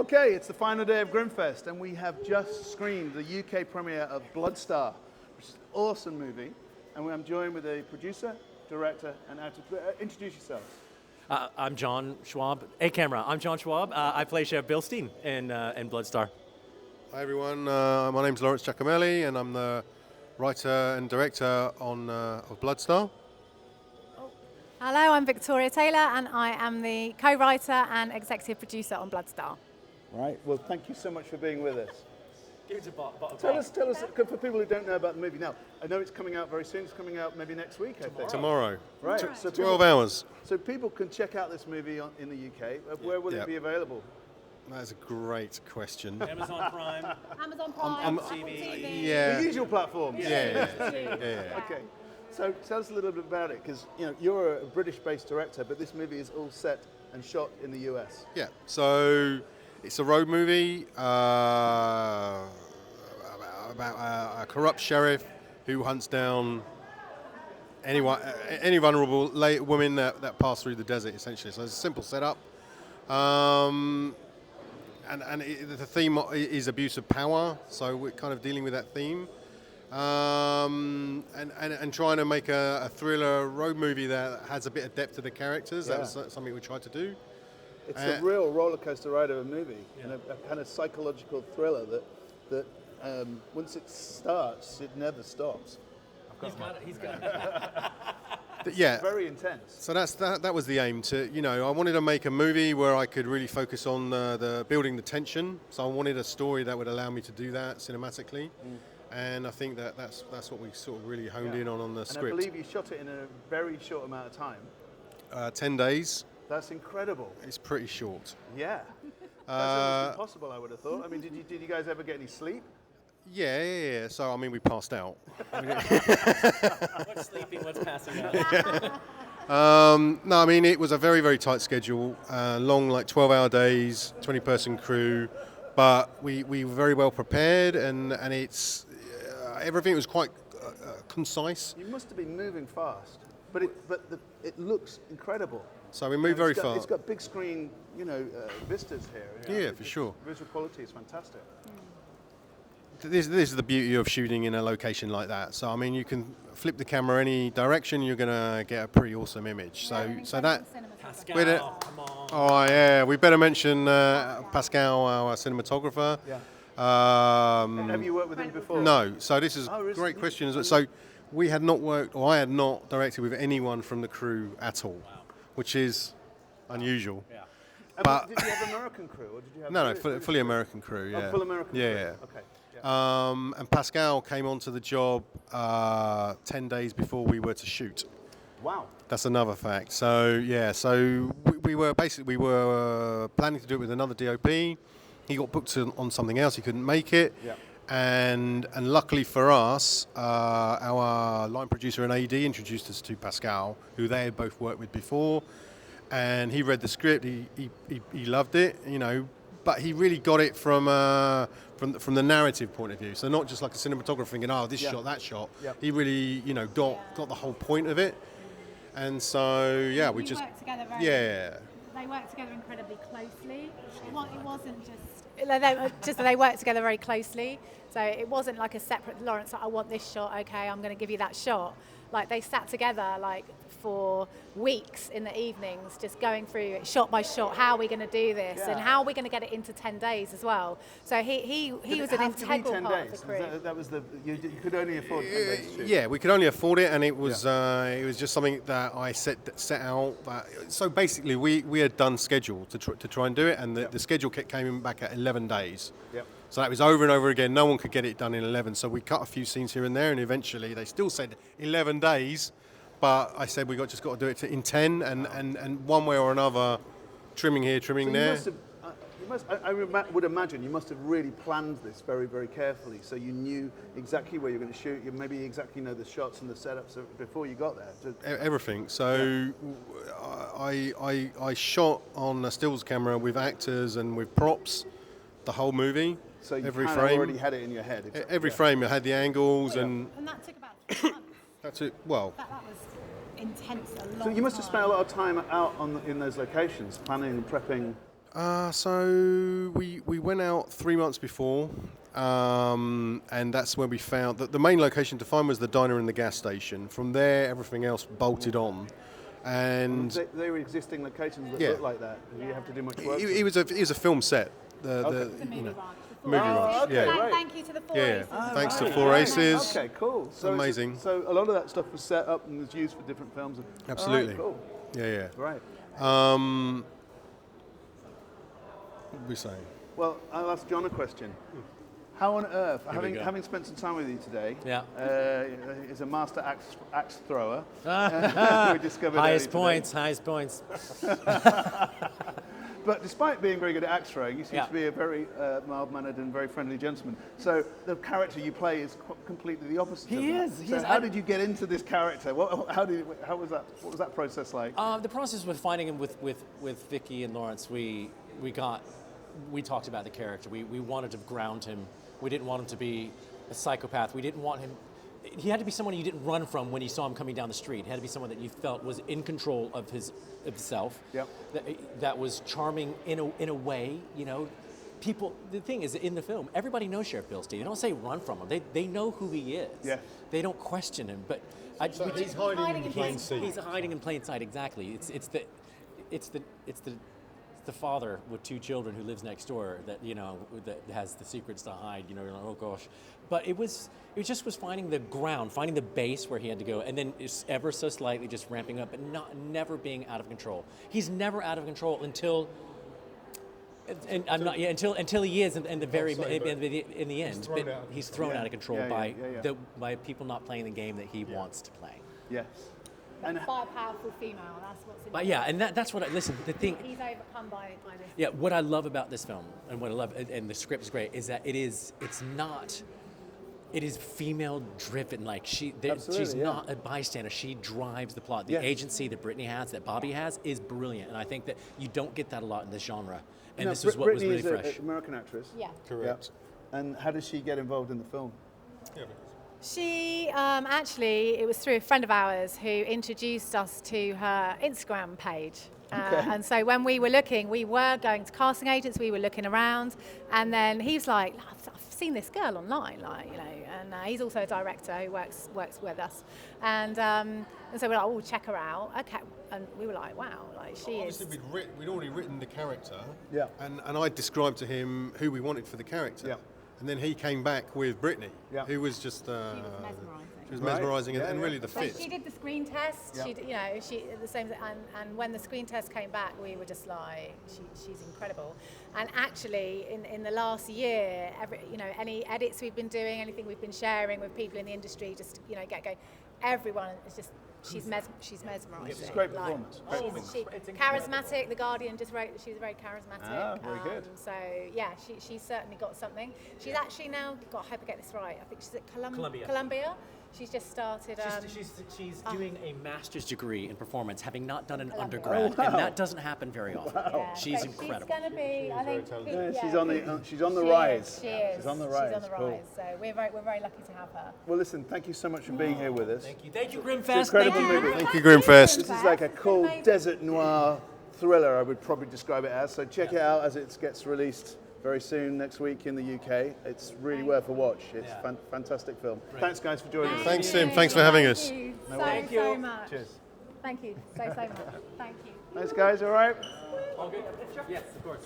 Okay, it's the final day of Grimmfest, and we have just screened the UK premiere of Bloodstar, which is an awesome movie. And I'm joined with a producer, director, and actor. Introduce yourselves. I'm John Schwab. Hey, camera. I'm John Schwab. I play Chef Bill Steen in Bloodstar. Hi everyone, my name's Lawrence Giacomelli and I'm the writer and director of Bloodstar. Hello, I'm Victoria Taylor and I am the co-writer and executive producer on Bloodstar. Right, well thank you so much for being with us. Give us a bottle. Tell us, for people who don't know about the movie now, I know it's coming out very soon, it's coming out maybe next week, I think. Tomorrow. Right, so 12 hours. So people can check out this movie in the UK. Where will it be available? That's a great question. Amazon Prime. Amazon Prime, Apple TV. Yeah. The usual platforms. Yeah. Okay. So tell us a little bit about it, because you're a British-based director, but this movie is all set and shot in the US. Yeah, so it's a road movie about a corrupt sheriff who hunts down any vulnerable women that pass through the desert, essentially. So it's a simple setup. And the theme is abuse of power, so we're kind of dealing with that theme. And trying to make a thriller road movie that has a bit of depth to the characters. Yeah. That was something we tried to do. It's a real roller coaster ride of a movie, and a kind of psychological thriller that once it starts, it never stops. He's got it. Yeah. Very intense. So that was the aim. I wanted to make a movie where I could really focus on the building the tension. So I wanted a story that would allow me to do that cinematically. And I think that's what we sort of really honed in on the script. And I believe you shot it in a very short amount of time. 10 days. That's incredible. It's pretty short. Yeah. That's almost impossible, I would have thought. I mean, did you guys ever get any sleep? Yeah. So, I mean, we passed out. What's sleeping, what's passing out? No, I mean, it was a very, very tight schedule. Long, 12-hour days, 20-person crew. But we were very well prepared, and it's everything was quite concise. You must have been moving fast, but it looks incredible. So we moved very fast. It's got big screen, vistas here. Yeah, for sure. Visual quality is fantastic. This is the beauty of shooting in a location like that. So I mean, you can flip the camera any direction, you're gonna get a pretty awesome image. So that. Pascal, come on. Oh yeah, we better mention Pascal, our cinematographer. Yeah. Have you worked with him before? No. So this is a great question. So we had not worked, or I had not directed with anyone from the crew at all, which is unusual. Yeah. But did you have an American crew, or did you have? No, fully American crew. Yeah. Oh, full American crew. Yeah. Okay. Yeah. And Pascal came onto the job 10 days before we were to shoot. Wow. That's another fact. So we were planning to do it with another DOP. He got booked on something else. He couldn't make it. Yeah. And luckily for us, our line producer and AD introduced us to Pascal, who they had both worked with before. And he read the script. He loved it. But he really got it from the narrative point of view. So not just like a cinematographer thinking, this shot, that shot. Yep. He really, got the whole point of it. And so, we just worked together They worked together incredibly closely. It wasn't just they worked together very closely. So it wasn't like a separate Lawrence. I want this shot. Okay, I'm going to give you that shot. Like they sat together for weeks in the evenings, just going through it shot by shot. How are we going to do this, and how are we going to get it into 10 days as well? So he was an integral part of the crew. That was you could only afford 10 days to shoot. Yeah, we could only afford it, and it was just something that I set out. So basically, we had done schedule to try and do it, and the schedule came back at 11 days. Yep. So that was over and over again. No one could get it done in 11. So we cut a few scenes here and there, and eventually they still said 11 days. But I said we just got to do it in 10, and one way or another, trimming here, trimming there. I would imagine you must have really planned this very, very carefully, so you knew exactly where you're going to shoot. You maybe exactly know the shots and the setups before you got there. Everything. So I shot on a stills camera with actors and with props the whole movie. So you every kind frame. of already had it in your head. Exactly. Every frame, I had the angles and that took about 3 months. That's it. Well, that was intense. So you must have spent a lot of time out in those locations, planning and prepping. So we went out 3 months before, and that's when we found that the main location to find was the diner and the gas station. From there, everything else bolted on, and They were existing locations that Yeah. look like that. Did you have to do much work? it was a film set. Okay. Movie ranch, yeah. Right. Thank you to the Four Yeah, Aces. thanks to Right. Four Aces. Okay, cool. So Amazing. So a lot of that stuff was set up and was used for different films. Absolutely. All right, cool. Yeah. Right. What were we saying? Well, I'll ask John a question. How on earth, we go. having spent some time with you today, Yeah. is a master axe thrower. We discovered Highest earlier today. highest points. But despite being very good at axe throwing, you seem Yeah. to be a very mild-mannered and very friendly gentleman. So the character you play is completely the opposite. He of that. is, he So is. how did you get into this character? How was that? What was that process like? The process with finding him with Vicky and Lawrence, we talked about the character. We wanted to ground him. We didn't want him to be a psychopath. We didn't want him. He had to be someone you didn't run from when you saw him coming down the street. He had to be someone that you felt was in control of himself. Yep. That was charming in a way. You know, people. The thing is, in the film, everybody knows Sheriff Bilstein. They don't say run from him. They know who he is. Yeah. They don't question him. But He's hiding in plain sight. He's hiding in plain sight. Exactly. It's the father with 2 children who lives next door that that has the secrets to hide. You're like, oh gosh. But it just was finding the ground, finding the base where he had to go, and then it's ever so slightly just ramping up, but never being out of control. He's never out of control until. And I'm not until he is in the very in the end. He's thrown out of control by people not playing the game that he wants to play. Yes. And By a powerful female, that's what's But yeah, and that's what the thing. He's overcome by this. Yeah, what I love about this film, and what I love, and the script is great, is that it is female driven. Like she's not a bystander. She drives the plot. The agency that Brittany has, that Bobby has, is brilliant, and I think that you don't get that a lot in this genre. And this is what was really Brittany fresh. is an American actress. Yeah. Correct. Yeah. And how does she get involved in the film? She actually, it was through a friend of ours who introduced us to her Instagram page. And so when we were looking, we were going to casting agents, we were looking around, and then he was like, I've seen this girl online, and he's also a director who works with us. And so we're like, oh, check her out. Okay. And we were like, wow, like she is. Obviously, we'd already written the character. Yeah. And I described to him who we wanted for the character. Yeah. And then he came back with Brittany, Yeah. who was just. She was Right. mesmerising Yeah, and yeah. really the So fit. she did the screen test. Yeah. She the same. And when the screen test came back, we were just like, she's incredible. And actually, in the last year, any edits we've been doing, anything we've been sharing with people in the industry, just get going. Everyone is just. She's mesmerising. It's a great performance. She's charismatic. The Guardian just wrote she was very charismatic. Ah, very good. So yeah, she's certainly got something. She's actually now got. I hope I get this right. I think she's at Columbia. She's just started. She's doing a master's degree in performance, having not done an undergrad, and that doesn't happen very often. Yeah, She's so incredible. She's going to be, I think. She's on the She rise. is. She's on the rise. She's on the Cool. rise. So we're very lucky to have her. Well, listen, thank you so much for being here with us. Thank you, Grimmfest. It's an incredible movie. Thank you, Grimmfest. This is like a cool desert noir thriller, I would probably describe it as. So check it out as it gets released very soon next week in the UK. It's really worth a watch. It's a fantastic film. Thanks, guys, for joining us. Thanks, Tim. Thanks for having us. Thank you so much. Cheers. Thank you so much. Thank you. Thanks, guys. All right. All good? Yes, of course.